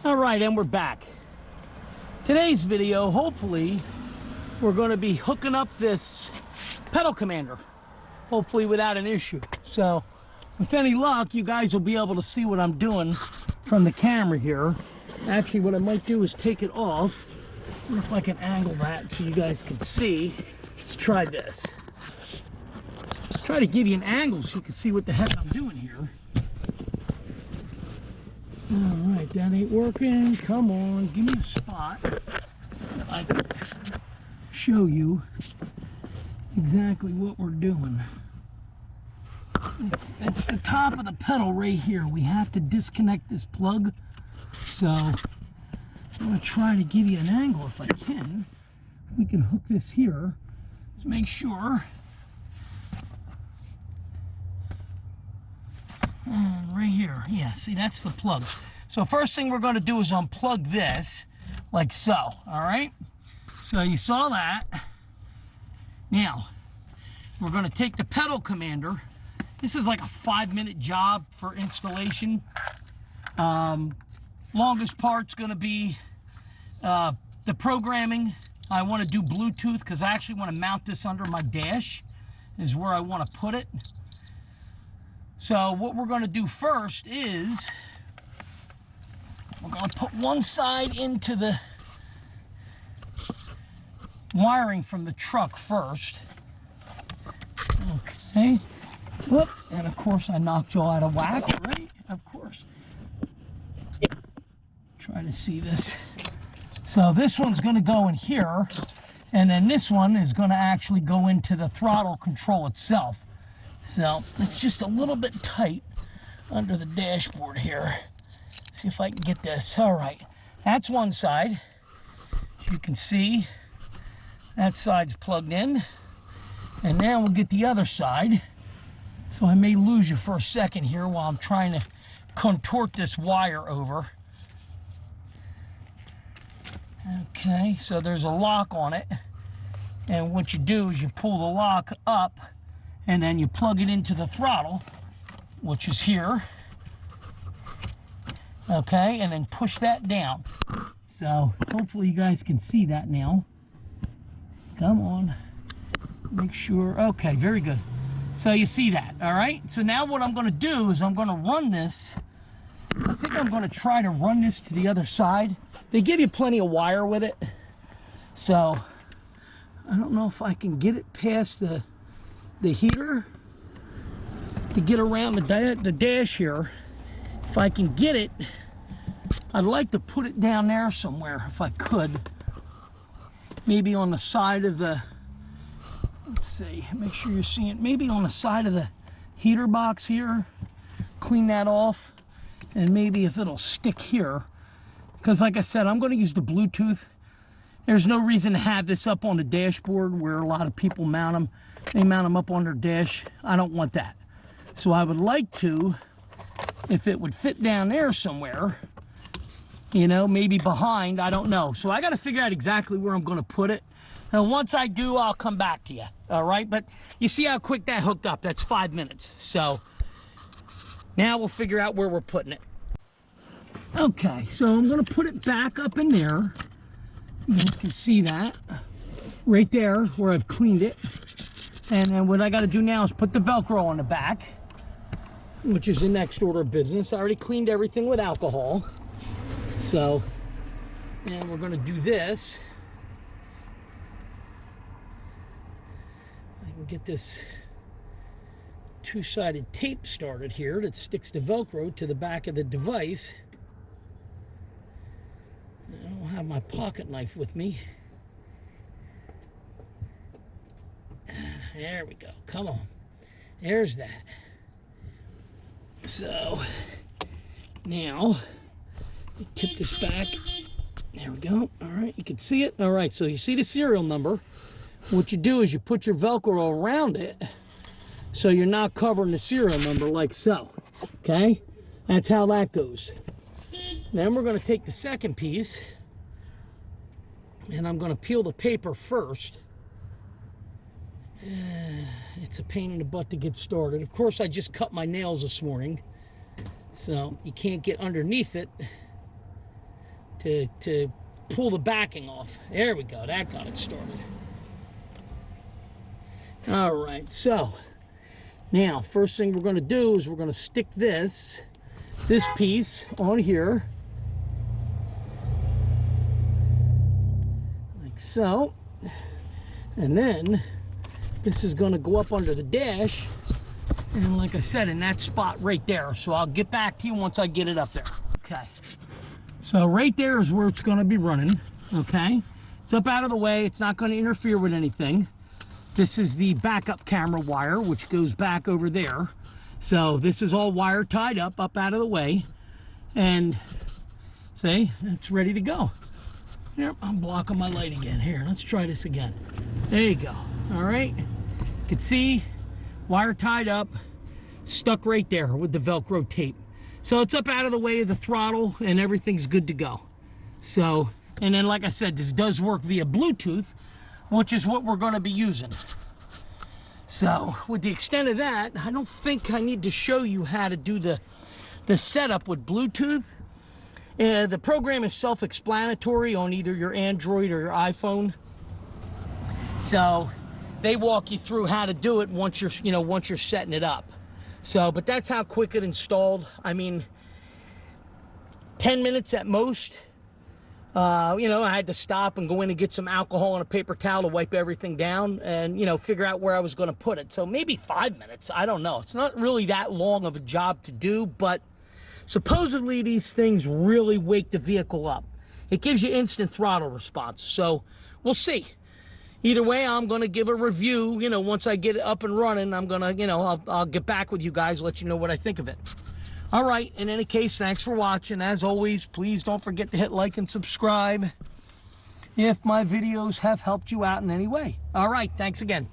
Alright, and we're back. Today's video, hopefully, we're going to be hooking up this pedal commander. Hopefully without an issue. So, with any luck, you guys will be able to see what I'm doing from the camera here. Actually, what I might do is take it off. I wonder if I can angle that so you guys can see. Let's try this. Let's try to give you an angle so you can see what the heck I'm doing here. Alright, that ain't working. Come on, give me a spot that I can show you exactly what we're doing. It's the top of the pedal right here. We have to disconnect this plug. So I'm going to try to give you an angle if I can. We can hook this here. Let's make sure. And right here, yeah, see, that's the plug. So first thing we're going to do is unplug this, like so, all right? So you saw that. Now, we're going to take the pedal commander. This is like a 5-minute job for installation. Longest part's going to be the programming. I want to do Bluetooth because I actually want to mount this under my dash, is where I want to put it. So what we're going to do first is we're going to put one side into the wiring from the truck first. Okay. Whoop. And of course I knocked you all out of whack, right? Of course. Try to see this. So this one's going to go in here, and then this one is going to actually go into the throttle control itself. So it's just a little bit tight under the dashboard here. See if I can get this. All right, that's one side. As you can see, that side's plugged in. And now we'll get the other side. So I may lose you for a second here while I'm trying to contort this wire over. Okay, so there's a lock on it. And what you do is you pull the lock up, and then you plug it into the throttle, which is here. Okay, and then push that down. So hopefully you guys can see that now. Come on, make sure. Okay, very good. So you see that, all right? So now what I'm gonna do is I'm gonna run this. I think I'm gonna try to run this to the other side. They give you plenty of wire with it. So I don't know if I can get it past the heater to get around the dash here. If I can get it, I'd like to put it down there somewhere if I could. Maybe on the side of the, let's see, make sure you're seeing, maybe on the side of the heater box here. Clean that off, and maybe if it'll stick here. Because like I said, I'm going to use the Bluetooth. There's no reason to have this up on the dashboard where a lot of people mount them. They mount them up on their dash. I don't want that. So I would like to, if it would fit down there somewhere, you know, maybe behind, I don't know. So I got to figure out exactly where I'm going to put it. And once I do, I'll come back to you. All right, but you see how quick that hooked up. That's 5 minutes. So now we'll figure out where we're putting it. Okay, so I'm going to put it back up in there. You guys can see that right there where I've cleaned it. And then what I got to do now is put the Velcro on the back, which is the next order of business. I already cleaned everything with alcohol. So, and we're going to do this. I can get this two-sided tape started here that sticks the Velcro to the back of the device. I don't have my pocket knife with me. There we go. Come on. There's that. So now tip this back. There we go. All right, you can see it. All right, so you see the serial number. What you do is you put your Velcro around it so you're not covering the serial number like so. Okay, that's how that goes. Then we're going to take the second piece, and I'm going to peel the paper first. It's a pain in the butt to get started. Of course, I just cut my nails this morning, so you can't get underneath it. to pull the backing off. There we go. That got it started. All right. So now, first thing we're going to do is we're going to stick this piece on here, like so, and then this is going to go up under the dash, and like I said, in that spot right there. So I'll get back to you once I get it up there. Okay, so right there is where it's going to be running. Okay, it's up out of the way. It's not going to interfere with anything. This is the backup camera wire, which goes back over there. So this is all wire tied up out of the way, and see, it's ready to go. Here, I'm blocking my light again. Here, let's try this again. There you go. All right, you can see wire tied up, stuck right there with the Velcro tape. So it's up out of the way of the throttle, and everything's good to go. So, and then like I said, this does work via Bluetooth, which is what we're going to be using. So with the extent of that, I don't think I need to show you how to do the setup with Bluetooth. The program is self-explanatory on either your Android or your iPhone. So they walk you through how to do it once you're setting it up. So, but that's how quick it installed. I mean, 10 minutes at most. I had to stop and go in and get some alcohol and a paper towel to wipe everything down and, figure out where I was going to put it. So maybe 5 minutes. I don't know. It's not really that long of a job to do, but supposedly these things really wake the vehicle up. It gives you instant throttle response. So we'll see. Either way, I'm going to give a review. Once I get it up and running, I'm going to, I'll get back with you guys, let you know what I think of it. All right, in any case, thanks for watching. As always, please don't forget to hit like and subscribe if my videos have helped you out in any way. All right, thanks again.